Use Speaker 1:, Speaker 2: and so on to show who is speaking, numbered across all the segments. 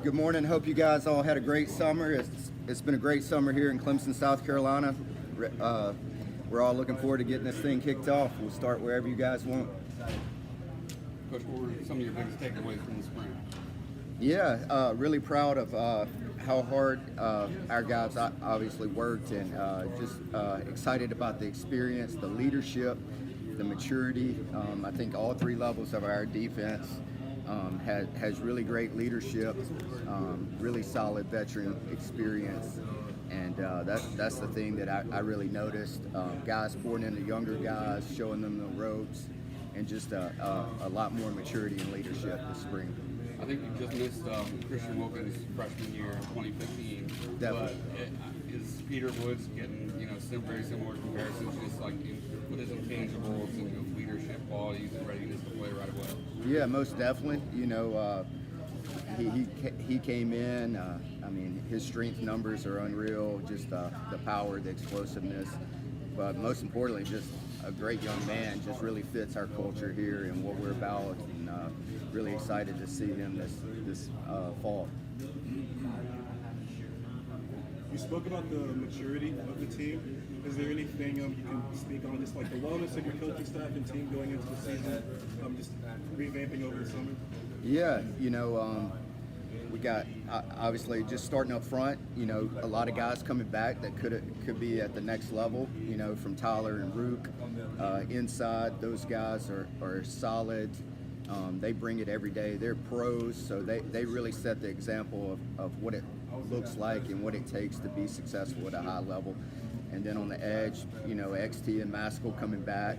Speaker 1: Good morning. Hope you guys all had a great summer. It's been a great summer here in Clemson, South Carolina. We're all looking forward to getting this thing kicked off. We'll start wherever you guys want.
Speaker 2: Coach, what were some of your biggest takeaways from the spring?
Speaker 1: Yeah, really proud of how hard our guys obviously worked, and just excited about the experience, the leadership, the maturity. I think all three levels of our defense has really great leadership, really solid veteran experience, and that's the thing that I really noticed. Guys pouring into younger guys, showing them the ropes, and just a lot more maturity and leadership this spring.
Speaker 2: I think you just missed Christian Wilkins' freshman year in 2015.
Speaker 1: Definitely.
Speaker 2: But is Peter Woods getting very similar comparisons, just like with his intangibles and leadership qualities and readiness to play right away?
Speaker 1: Yeah, most definitely. He came in. I mean, his strength numbers are unreal. Just the power, the explosiveness, but most importantly, just a great young man. Just really fits our culture here and what we're about. And really excited to see him this fall.
Speaker 3: You spoke about the maturity of the team. Is there anything you can speak on, just like the wellness of your coaching staff and team going into the season, just revamping over the summer?
Speaker 1: Yeah, we got obviously just starting up front. A lot of guys coming back that could be at the next level. From Tyler and Rook, inside, those guys are solid. They bring it every day. They're pros, so they really set the example of what it looks like and what it takes to be successful at a high level. And then on the edge, XT and Maskell coming back.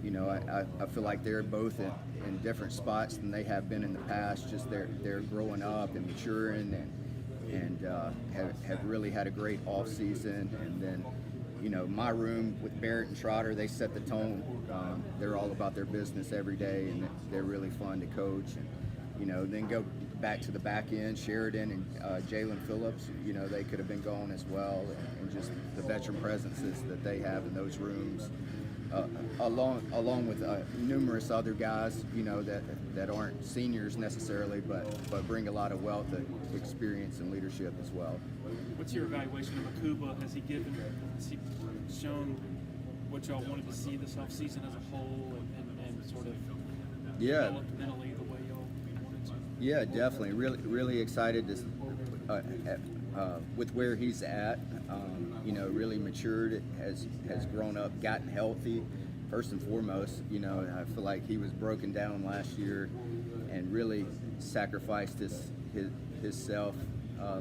Speaker 1: I feel like they're both in different spots than they have been in the past. Just they're growing up and maturing, and have really had a great off season. And then my room with Barrett and Trotter, they set the tone. They're all about their business every day, and they're really fun to coach. And then go back to the back end, Sheridan and Jalen Phillips. They could have been gone as well, and just the veteran presences that they have in those rooms. Along with numerous other guys, that aren't seniors necessarily, but bring a lot of wealth of experience and leadership as well.
Speaker 4: What's your evaluation of Akuba? Has he shown what y'all wanted to see this offseason as a whole, and sort of developed mentally the way y'all wanted to?
Speaker 1: Yeah, definitely. Really excited to with where he's at. Really matured, has grown up, gotten healthy. First and foremost, I feel like he was broken down last year and really sacrificed his self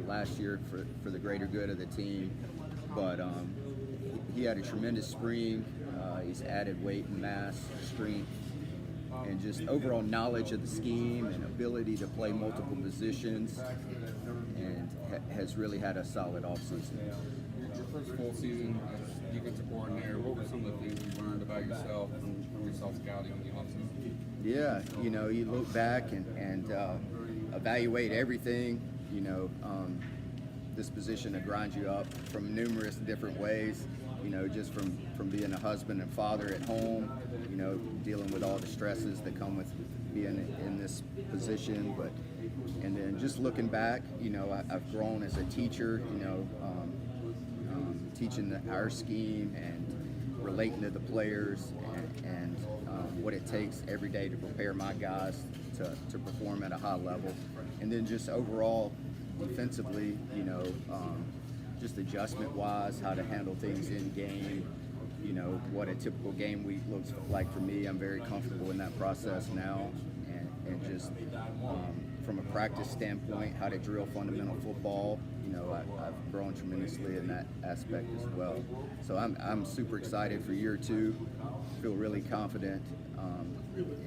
Speaker 1: last year for the greater good of the team. But he had a tremendous spring. He's added weight and mass, strength, and just overall knowledge of the scheme and ability to play multiple positions, and has really had a solid offseason.
Speaker 2: Your first full season as defensive coordinator, what were some of the things you learned about yourself from yourself scouting in the offseason?
Speaker 1: Yeah, you look back and evaluate everything. This position to grind you up from numerous different ways. Just from being a husband and father at home, dealing with all the stresses that come with being in this position. And then just looking back, I've grown as a teacher, teaching our scheme and relating to the players and what it takes every day to prepare my guys to perform at a high level. And then just overall defensively, just adjustment-wise, how to handle things in game, what a typical game week looks like for me. I'm very comfortable in that process now, and just from a practice standpoint, how to drill fundamental football. I've grown tremendously in that aspect as well. So I'm super excited for year two. Feel really confident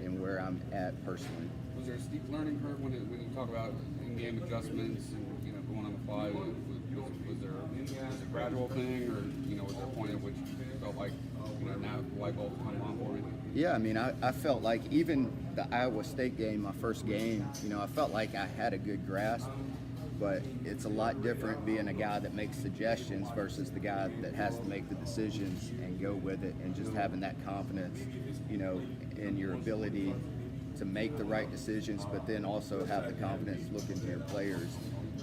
Speaker 1: in where I'm at personally.
Speaker 2: Was there a steep learning curve when you talk about in-game adjustments and going on the fly? Was there a gradual thing, or was there a point at which you felt like now the light bulb come on for you?
Speaker 1: Yeah, I mean, I felt like even the Iowa State game, my first game, I felt like I had a good grasp. But it's a lot different being a guy that makes suggestions versus the guy that has to make the decisions and go with it, and just having that confidence, in your ability to make the right decisions, but then also have the confidence to look into your players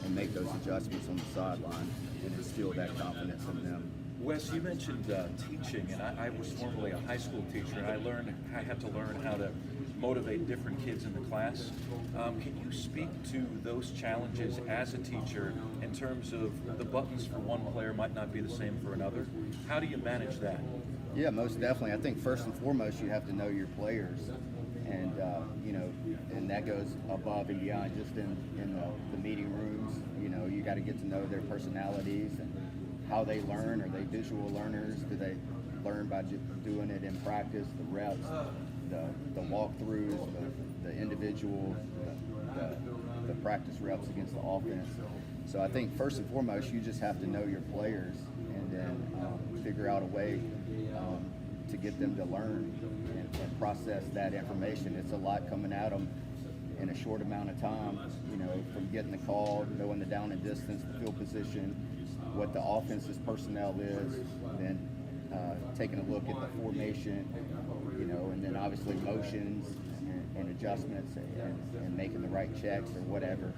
Speaker 1: and make those adjustments on the sideline and instill that confidence in them.
Speaker 5: Wes, you mentioned teaching, and I was formerly a high school teacher, and I had to learn how to motivate different kids in the class. Can you speak to those challenges as a teacher in terms of the buttons for one player might not be the same for another? How do you manage that?
Speaker 1: Yeah, most definitely. I think first and foremost, you have to know your players, and and that goes above and beyond just in the meeting rooms. You got to get to know their personalities and how they learn. Are they visual learners? Do they learn by just doing it in practice? The reps, the walkthroughs, the individual, the practice reps against the offense. So I think first and foremost, you just have to know your players, and then figure out a way to get them to learn and process that information. It's a lot coming at them in a short amount of time, from getting the call, knowing the down and distance, the field position, what the offense's personnel is, then taking a look at the formation, and then obviously motions and adjustments and making the right checks or whatever.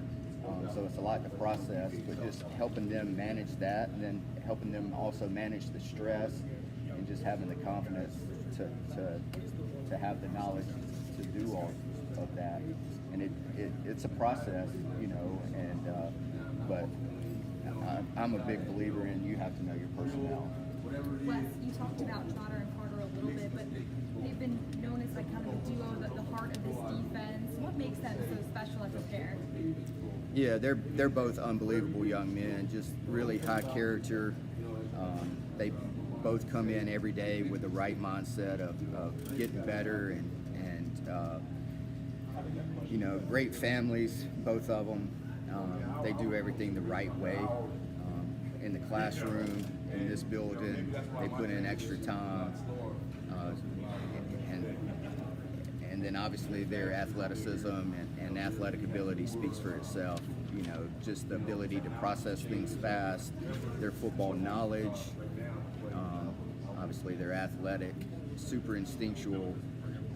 Speaker 1: So it's a lot to process, but just helping them manage that, and then helping them also manage the stress, and just having the confidence to have the knowledge to do all of that. And it's a process, but I'm a big believer in you have to know your personnel.
Speaker 6: Wes, you talked about Trotter and Carter a little bit, but they've been known as like kind of a duo, the heart of this defense. What makes them so special as a pair?
Speaker 1: Yeah, they're both unbelievable young men, just really high character. They both come in every day with the right mindset of getting better and great families, both of them. They do everything the right way. In the classroom, in this building, they put in extra time. And then obviously their athleticism and athletic ability speaks for itself. Just the ability to process things fast, their football knowledge, obviously they're athletic, super instinctual.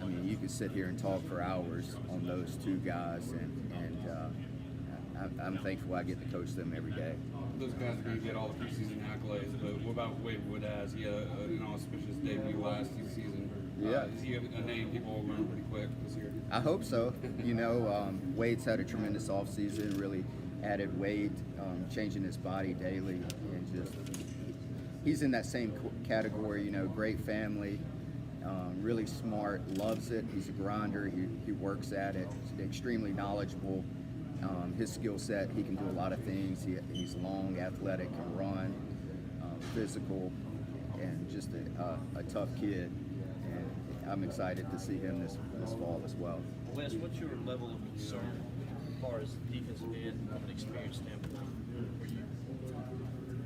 Speaker 1: I mean, you could sit here and talk for hours on those two guys, and I'm thankful I get to coach them every day.
Speaker 2: Those guys are going to get all the preseason accolades, but what about Wade Woodaz? He had an auspicious debut last season.
Speaker 1: Yeah.
Speaker 2: Is he a name people will learn pretty quick this year?
Speaker 1: I hope so. Wade's had a tremendous offseason, really added weight, changing his body daily, and just he's in that same category, great family, really smart, loves it. He's a grinder. He works at it, extremely knowledgeable. His skill set, he can do a lot of things. He's long, athletic, can run, physical, and just a tough kid. And I'm excited to see him this fall as well.
Speaker 7: Wes, what's your level of concern as far as defensive end from an experience standpoint for you?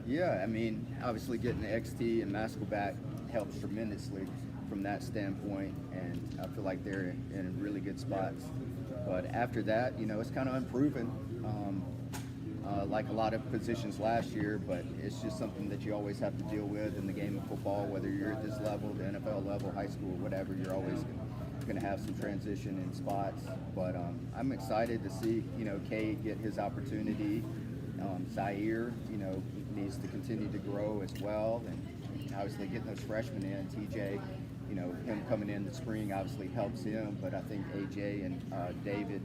Speaker 1: Yeah, I mean, obviously getting the XT and Maskell back helps tremendously from that standpoint, and I feel like they're in really good spots. But after that, it's kind of unproven, like a lot of positions last year, but it's just something that you always have to deal with in the game of football, whether you're at this level, the NFL level, high school, whatever, you're always going to have some transition in spots. But I'm excited to see, Cade get his opportunity. Zaire, needs to continue to grow as well, and obviously getting those freshmen in, TJ, him coming in the spring obviously helps him, but I think AJ and David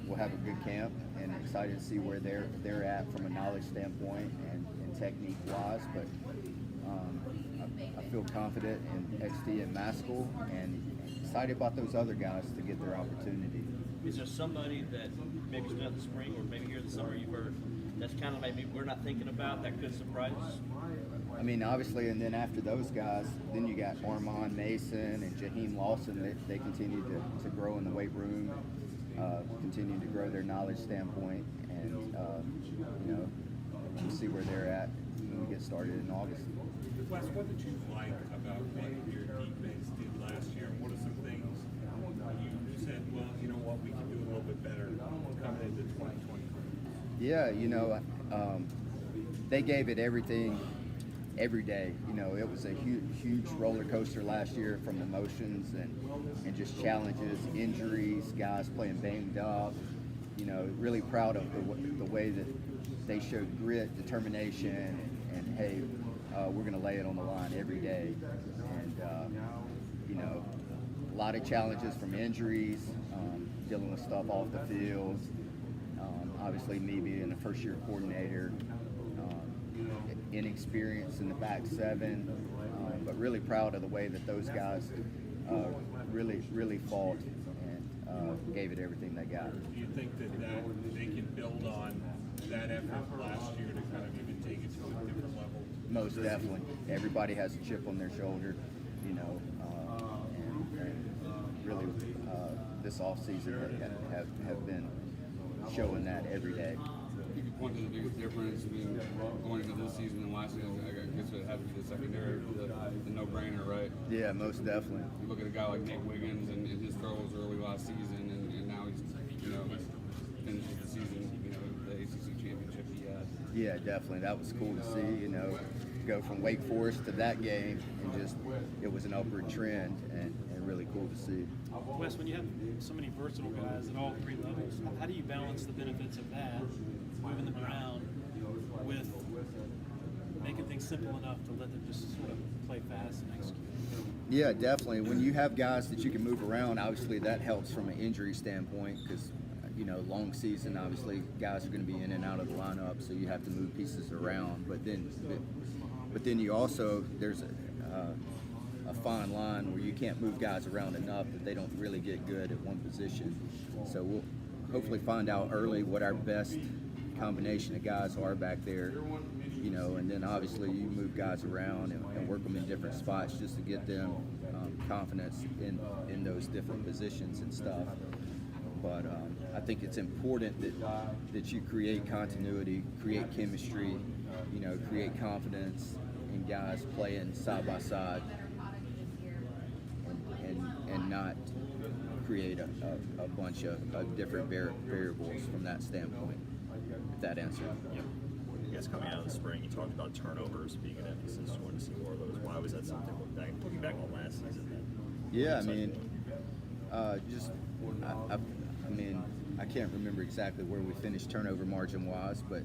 Speaker 1: will have a good camp, and excited to see where they're at from a knowledge standpoint and technique wise. But I feel confident in XT and Maskell, and excited about those other guys to get their opportunity.
Speaker 7: Is there somebody that maybe it's not the spring or maybe here in the summer you've heard that's kind of maybe we're not thinking about that could surprise us?
Speaker 1: I mean, obviously, and then after those guys, then you got Armand Mason and Jaheim Lawson. They continue to grow in the weight room, continue to grow their knowledge standpoint, and we'll see where they're at when we get started in August.
Speaker 8: Wes, what did you like about what your defense did last year? What are some things you said, well, you know what, we can do a little bit better coming into 2020?
Speaker 1: Yeah, they gave it everything every day. You know, it was a huge roller coaster last year from emotions and just challenges, injuries, guys playing banged up. You know, really proud of the way that they showed grit, determination, and hey, we're going to lay it on the line every day. And, you know, a lot of challenges from injuries, dealing with stuff off the field. Obviously, me being a first-year coordinator, inexperience in the back seven, but really proud of the way that those guys really fought and gave it everything they got.
Speaker 8: Do you think that they can build on that effort last year to kind of even take it to a different level?
Speaker 1: Most definitely. Everybody has a chip on their shoulder, you know, and really this offseason have been showing that every day.
Speaker 2: You could point to the biggest difference between going into this season and last season. I guess it had to be the secondary, the no-brainer, right?
Speaker 1: Yeah, most definitely.
Speaker 2: You look at a guy like Nate Wiggins and his struggles early last season, and now he's, you know, finishes the season, you know, the ACC championship he had.
Speaker 1: Yeah, definitely. That was cool to see, you know, go from Wake Forest to that game, and just, it was an upward trend, and really cool to see.
Speaker 4: Wes, when you have so many versatile guys at all three levels, how do you balance the benefits of that, moving them around, with making things simple enough to let them just sort of play fast and execute?
Speaker 1: Yeah, definitely. When you have guys that you can move around, obviously that helps from an injury standpoint, because, you know, long season, obviously guys are going to be in and out of the lineup, so you have to move pieces around. But then you also, there's a fine line where you can't move guys around enough that they don't really get good at one position. So we'll hopefully find out early what our best combination of guys are back there, you know, and then obviously you move guys around and work them in different spots just to get them confidence in those different positions and stuff. But I think it's important that you create continuity, create chemistry, you know, create confidence in guys playing side by side, and not create a bunch of different variables from that standpoint, if that answers.
Speaker 9: Yep. You guys coming out of the spring, you talked about turnovers being an emphasis. You wanted to see more of those. Why was that something looking back on last season?
Speaker 1: Yeah, I mean, I mean, I can't remember exactly where we finished turnover margin wise, but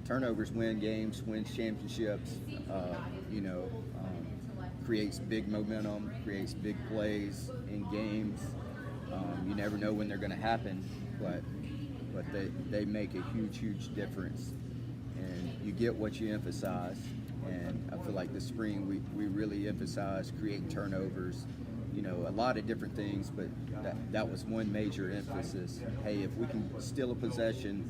Speaker 1: turnovers win games, wins championships, you know, creates big momentum, creates big plays in games. You never know when they're going to happen, but they make a huge difference, and you get what you emphasize. And I feel like this spring we really emphasize creating turnovers, you know, a lot of different things, but that was one major emphasis. Hey, if we can steal a possession,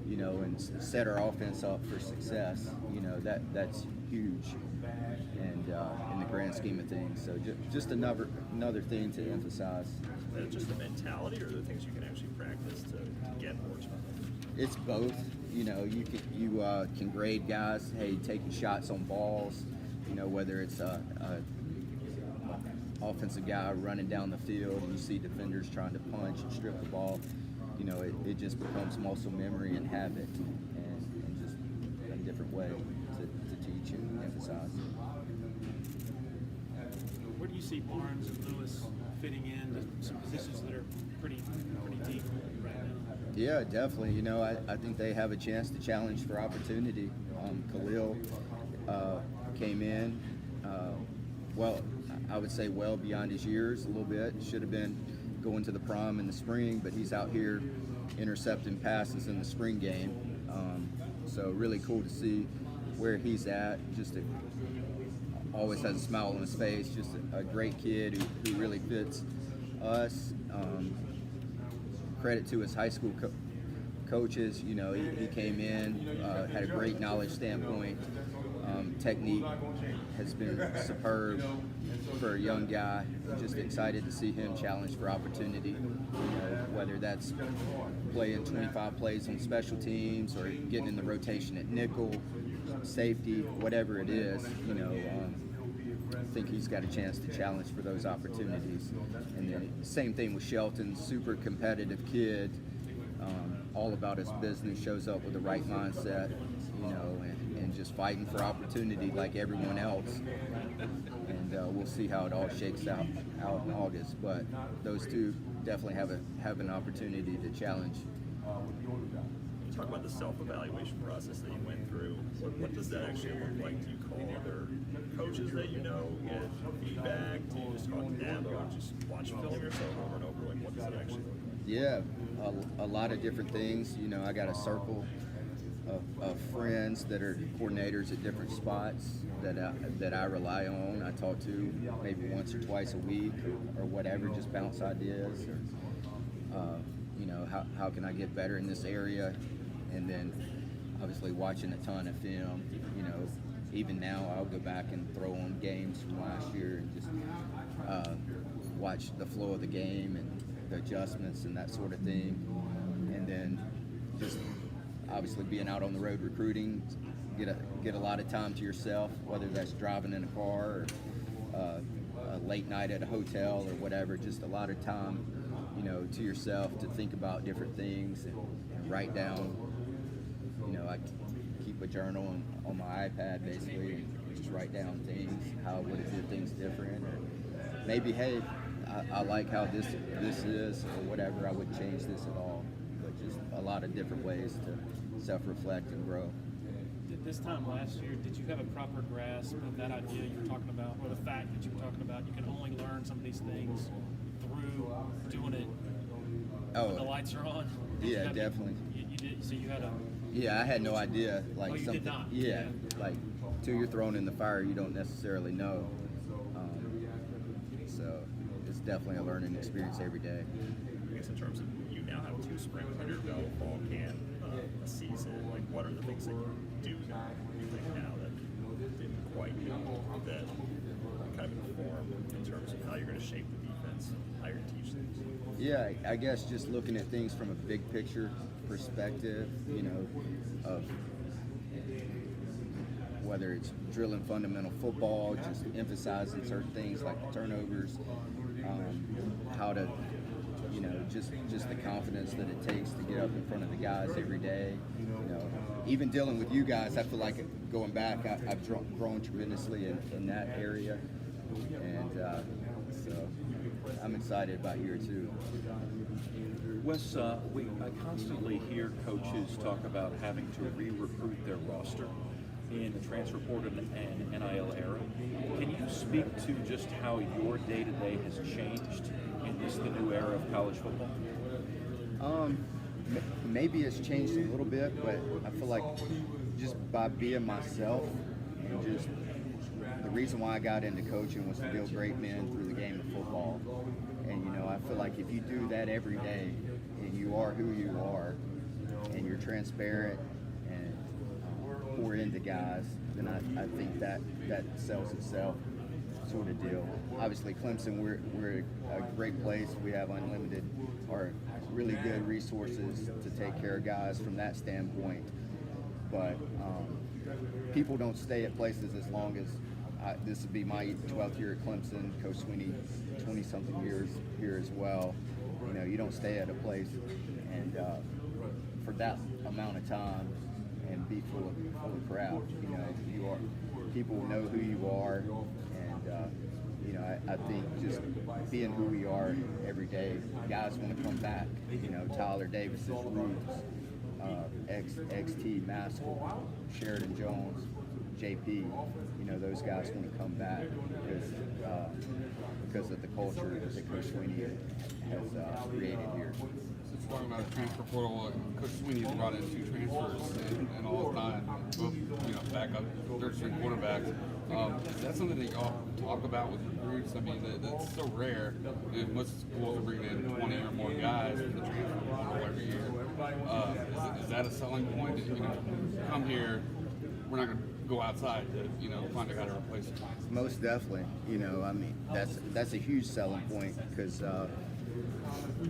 Speaker 1: you know, and set our offense up for success, you know, that's huge, and in the grand scheme of things. So just another thing to emphasize.
Speaker 9: Is that just the mentality, or are there things you can actually practice to get more time?
Speaker 1: It's both. You know, you can grade guys, hey, taking shots on balls, you know, whether it's a offensive guy running down the field and you see defenders trying to punch and strip the ball, you know, it just becomes muscle memory and habit, and just a different way to teach and emphasize.
Speaker 4: Where do you see Barnes and Lewis fitting into some positions that are pretty deep right now?
Speaker 1: Yeah, definitely. You know, I think they have a chance to challenge for opportunity. Khalil came in, well, I would say well beyond his years a little bit. Should have been going to the prom in the spring, but he's out here intercepting passes in the spring game. So really cool to see where he's at. Just always has a smile on his face. Just a great kid who really fits us. Credit to his high school coaches. You know, he came in, had a great knowledge standpoint. Technique has been superb for a young guy. Just excited to see him challenge for opportunity. You know, whether that's playing 25 plays on special teams or getting in the rotation at nickel, safety, whatever it is. You know, I think he's got a chance to challenge for those opportunities. And then same thing with Shelton, super competitive kid, all about his business, shows up with the right mindset, you know, and and just fighting for opportunity like everyone else. And we'll see how it all shakes out in August. But those two definitely have an opportunity to challenge.
Speaker 9: Talk about the self-evaluation process that you went through. What does that actually look like? Do you call other coaches that you know, get feedback? Do you just go to Dabo and just watch film yourself over and over? Like, what does that actually look like?
Speaker 1: Yeah, a lot of different things. You know, I got a circle of friends that are coordinators at different spots that I rely on. I talk to maybe once or twice a week or whatever, just bounce ideas. Or, you know, how can I get better in this area? And then obviously watching a ton of film. You know, even now I'll go back and throw on games from last year and just watch the flow of the game and the adjustments and that sort of thing. And then just obviously being out on the road recruiting, get a lot of time to yourself, whether that's driving in a car or a late night at a hotel or whatever. Just a lot of time, you know, to yourself to think about different things and write down. You know, I keep a journal on my iPad basically and just write down things, how would it do things different, or maybe, hey, I like how this is or whatever, I wouldn't change this at all. But just a lot of different ways to self-reflect and grow.
Speaker 4: This time last year, did you have a proper grasp of that idea you were talking about, or the fact that you were talking about? You can only learn some of these things through doing it when the lights are on.
Speaker 1: Yeah, definitely.
Speaker 4: You did, so you had a.
Speaker 1: Yeah, I had no idea. Like
Speaker 4: Oh, you
Speaker 1: something.
Speaker 4: did not?
Speaker 1: Yeah, like till you're thrown in the fire, you don't necessarily know. So it's definitely a learning experience every day.
Speaker 9: I guess in terms of you now have 2 springs under your belt, fall camp, a season. Like, what are the things that you do you think now that didn't quite that kind of inform in terms of how you're going to shape the defense, how you're going to teach things?
Speaker 1: Yeah, I guess just looking at things from a big picture perspective, you know, of whether it's drilling fundamental football, just emphasizing certain things like the turnovers, how to, you know, just the confidence that it takes to get up in front of the guys every day. You know, even dealing with you guys, I feel like going back, I've grown tremendously in that area, and so I'm excited about year 2.
Speaker 5: Wes, I constantly hear coaches talk about having to re-recruit their roster in the transfer portal and NIL era. Can you speak to just how your day-to-day has changed in the new era of college football?
Speaker 1: Maybe it's changed a little bit, but I feel like just by being myself and just the reason why I got into coaching was to build great men through the game of football. And, you know, I feel like if you do that every day and you are who you are and you're transparent and pour into guys, then I think that sells itself sort of deal. Obviously, Clemson, we're a great place. We have unlimited or really good resources to take care of guys from that standpoint. But people don't stay at places as long as this would be my 12th year at Clemson. Coach Sweeney, 20-something years here as well. You know, you don't stay at a place and for that amount of time and be full of crap. You know, people know who you are, and you know, I think just being who we are every day, guys want to come back. You know, Tyler Davis's roots, XT Maskell, Sheridan Jones, JP. You know, those guys want to come back because of the culture that Coach Sweeney has created here.
Speaker 2: Talking about the transfer portal, Coach Sweeney's brought in 2 transfers and all the time, both, you know, backup, third-string quarterbacks. Is that something that y'all talk about with recruits? I mean, that's so rare. And most schools are bringing in 20 or more guys from the transfer portal every year. Is that a selling point? That, you know, come here, we're not going to go outside to, you know, find a guy to replace him?
Speaker 1: Most definitely. You know, I mean, that's a huge selling point because,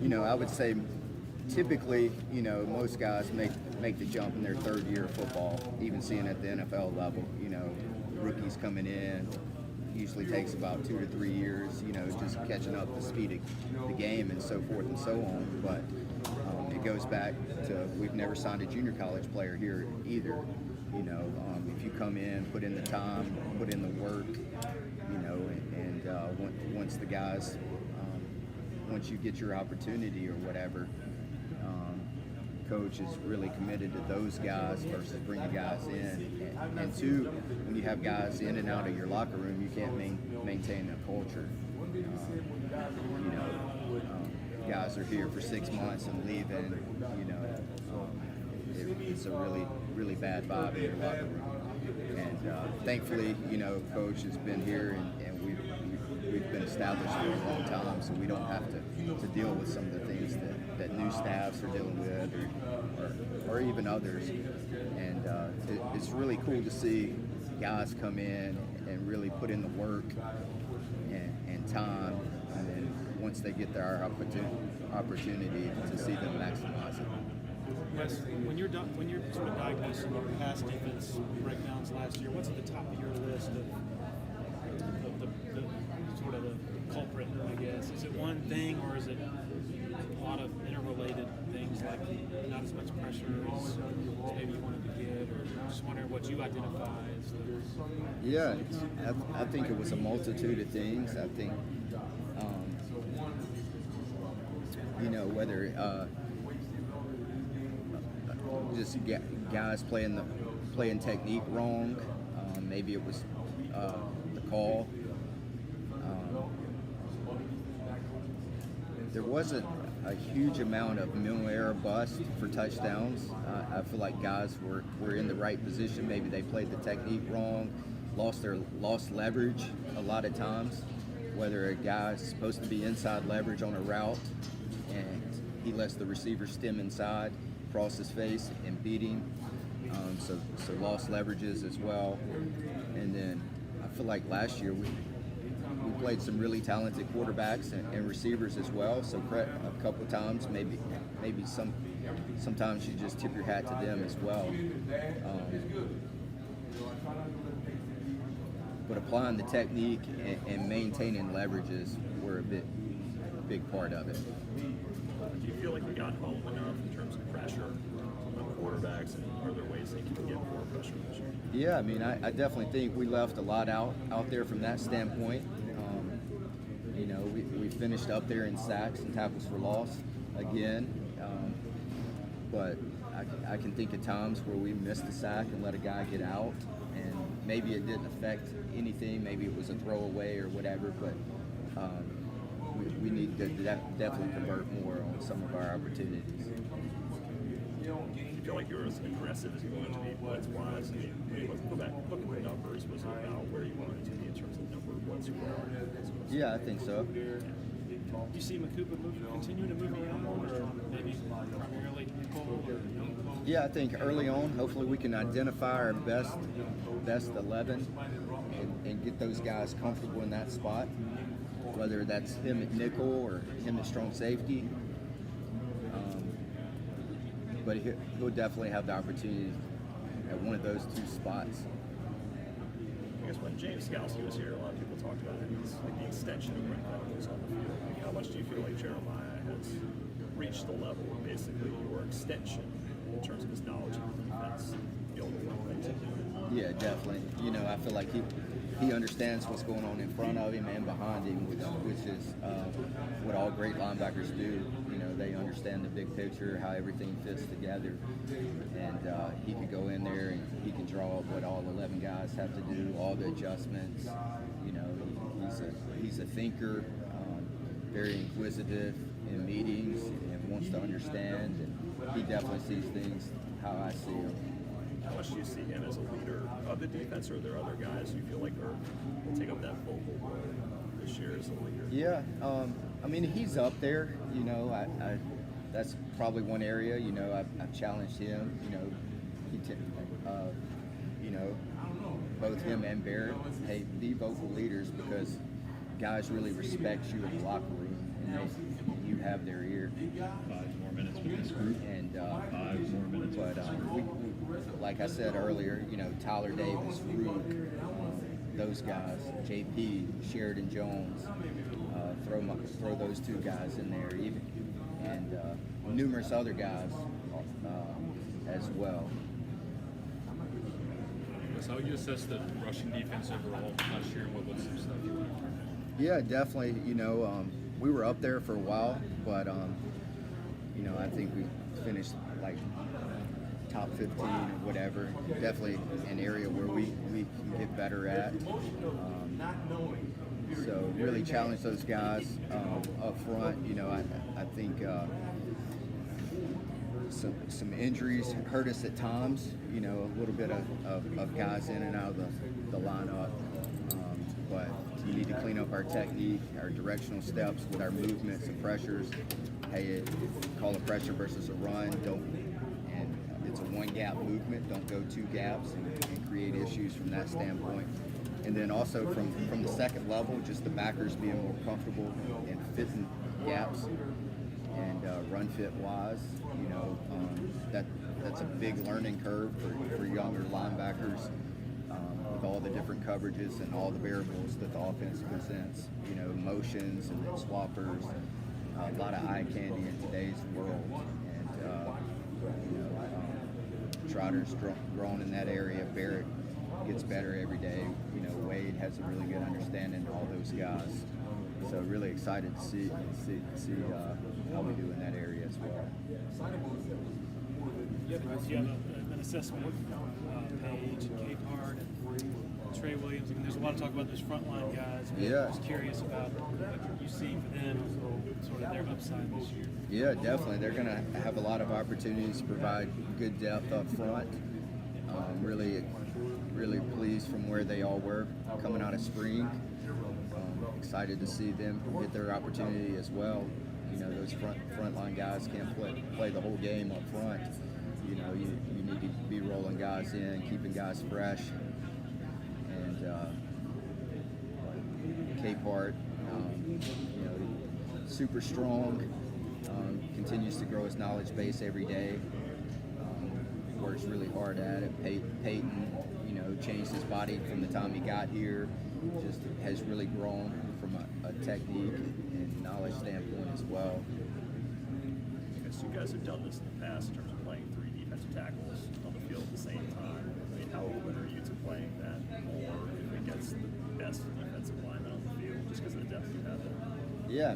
Speaker 1: you know, I would say typically, you know, most guys make the jump in their 3rd year of football, even seeing at the NFL level. You know, rookies coming in usually takes about 2 to 3 years, you know, just catching up the speed of the game and so forth and so on. But it goes back to we've never signed a junior college player here either. If you come in, put in the time, put in the work, once the guys, once you get your opportunity or whatever, coach is really committed to those guys versus bringing guys in. And two, when you have guys in and out of your locker room, you can't maintain a culture. Guys are here for 6 months and leaving, it's a really, really bad vibe in your locker room. And thankfully, coach has been here and we've been established for a long time, so we don't have to deal with some of the things that new staffs are dealing with or even others. And it's really cool to see guys come in and really put in the work and time, and then once they get their opportunity to see them maximize it.
Speaker 4: Wes, when you're sort of diagnosing your past defense breakdowns last year, what's at the top of your list of the sort of the culprit, I guess? Is it one thing, or is it a lot of interrelated things like not as much pressure as maybe you wanted to get, or just wondering what you identify as the...
Speaker 1: Yeah, I think it was a multitude of things. I think, whether just guys playing technique wrong, maybe it was the call. There wasn't a huge amount of mental error bust for touchdowns. I feel like guys were in the right position. Maybe they played the technique wrong, lost leverage a lot of times. Whether a guy's supposed to be inside leverage on a route and he lets the receiver stem inside, cross his face and beat him. So lost leverages as well. And then I feel like last year we played some really talented quarterbacks and receivers as well. So a couple of times, maybe sometimes you just tip your hat to them as well. But applying the technique and maintaining leverages were a big part of it.
Speaker 9: Do you feel like we got home enough in terms of pressure on quarterbacks, and are there ways they can get more pressure this year?
Speaker 1: Yeah, I mean, I definitely think we left a lot out there from that standpoint. We finished up there in sacks and tackles for loss again, but I can think of times where we missed a sack and let a guy get out, and maybe it didn't affect anything, maybe it was a throwaway or whatever, but we need to definitely convert more on some of our opportunities.
Speaker 9: Do you feel like you're as aggressive as you wanted to be blitz-wise? I mean, let's go back, look at the numbers. Was it about where you wanted to be in terms of the number of blitz you were?
Speaker 1: Yeah, I think so.
Speaker 4: Do you see Makuba continuing to move around, or maybe primarily Nicole or Nicole?
Speaker 1: Yeah, I think early on, hopefully we can identify our best 11 and get those guys comfortable in that spot, whether that's him at nickel or him at strong safety. But he'll definitely have the opportunity at one of those two spots.
Speaker 9: I guess when James Skalski was here, a lot of people talked about him as like the extension of Brent Venables on the field. I mean, how much do you feel like Jeremiah has reached the level of basically your extension in terms of his knowledge of the defense, able to run things into it?
Speaker 1: Yeah, definitely. I feel like he understands what's going on in front of him and behind him, which is what all great linebackers do. They understand the big picture, how everything fits together, and he could go in there and he can draw up what all 11 guys have to do, all the adjustments. He's a thinker, very inquisitive in meetings, and wants to understand. And he definitely sees things how I see them.
Speaker 9: How much do you see him as a leader of the defense, or are there other guys you feel like will take up that vocal role this year as a leader?
Speaker 1: Yeah, I mean, he's up there. That's probably one area. I've challenged him. Both him and Barrett. Hey, be vocal leaders, because guys really respect you in the locker room, and you have their ear.
Speaker 10: 5 more minutes with this group.
Speaker 1: And
Speaker 10: 5 more minutes.
Speaker 1: but like I said earlier, Tyler Davis, Rook, those guys, JP, Sheridan Jones, throw those two guys in there, even, and numerous other guys as well.
Speaker 10: Travis, how you assess the rushing defense overall last year, and what was some stuff you learned from it?
Speaker 1: Yeah, definitely. We were up there for a while, but I think we finished like top 15 or whatever. Definitely an area where we can get better at. So really challenge those guys up front. I think some injuries hurt us at times. A little bit of guys in and out of the lineup. But we need to clean up our technique, our directional steps with our movements and pressures. Hey, call a pressure versus a run. And it's a one gap movement. Don't go two gaps and create issues from that standpoint. And then also from the second level, just the backers being more comfortable and fitting gaps and run fit wise. That's a big learning curve for younger linebackers. With all the different coverages and all the variables that the offense presents, motions and swappers, a lot of eye candy in today's world. And Trotter's grown in that area. Barrett gets better every day. Wade has a really good understanding of all those guys. So really excited to see how we do in that area as well.
Speaker 4: You have an assessment of Page and Capehart and Trey Williams. I mean, there's a lot of talk about those frontline guys.
Speaker 1: Yeah.
Speaker 4: I'm just curious about what you see for them, sort of their upside this year.
Speaker 1: Yeah, definitely. They're going to have a lot of opportunities to provide good depth up front. Really pleased from where they all were coming out of spring. Excited to see them get their opportunity as well. Those frontline guys can't play the whole game up front. You need to be rolling guys in, keeping guys fresh. And Capehart, super strong, continues to grow his knowledge base every day. Works really hard at it. Peyton, changed his body from the time he got here. Just has really grown from a technique and knowledge standpoint as well.
Speaker 9: Because you guys have done this in the past in terms of playing three defensive tackles on the field at the same time. I mean, how open are you to playing that more against the best defensive linemen on the field, just because of the depth you have there?
Speaker 1: Yeah,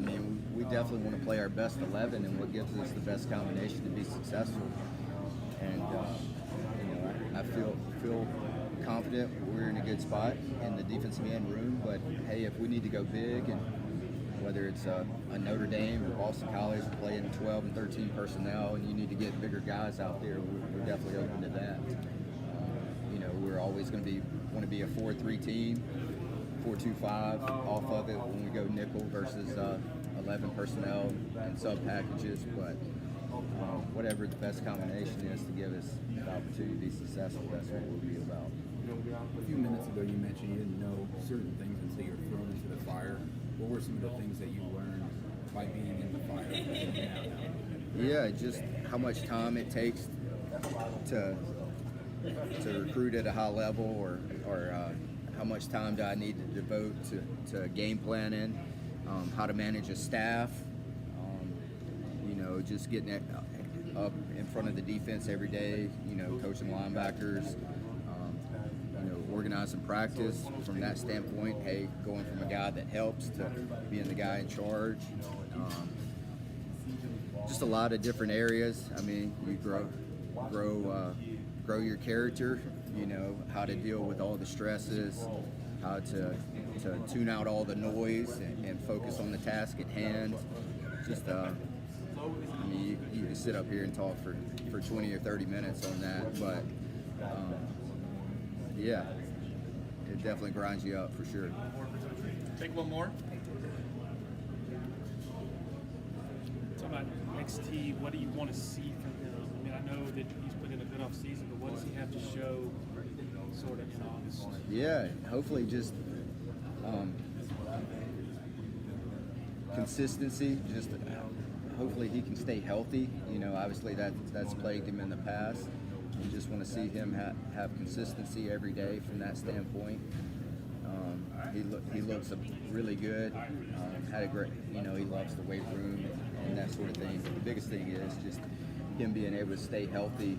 Speaker 1: we definitely want to play our best 11 and what gives us the best combination to be successful. And I feel confident we're in a good spot in the defensive end room. But hey, if we need to go big, and whether it's a Notre Dame or Boston College playing 12 and 13 personnel, and you need to get bigger guys out there, we're definitely open to that. We're always going to want to be a 4-3 team, 4-2-5 off of it when we go nickel versus 11 personnel and sub packages. But whatever the best combination is to give us the opportunity to be successful, that's what we'll be about.
Speaker 11: A few minutes ago, you mentioned you didn't know certain things until you're thrown into the fire. What were some of the things that you learned by being in the fire?
Speaker 1: Yeah, just how much time it takes to recruit at a high level, or how much time do I need to devote to game planning, how to manage a staff, just getting up in front of the defense every day, coaching linebackers, organizing practice from that standpoint. Hey, going from a guy that helps to being the guy in charge. Just a lot of different areas. I mean, you grow your character, how to deal with all the stresses, how to tune out all the noise and focus on the task at hand. Just you can sit up here and talk for 20 or 30 minutes on that, but yeah, it definitely grinds you up for sure.
Speaker 4: Take one more. Talk about XT. What do you want to see from him? I mean, I know that he's put in a good off season, but what does he have to show, sort of, in August?
Speaker 1: Yeah, hopefully just consistency. Just hopefully he can stay healthy. Obviously that's plagued him in the past. You just want to see him have consistency every day from that standpoint. He looks really good. Had a great, he loves the weight room and that sort of thing. But the biggest thing is just him being able to stay healthy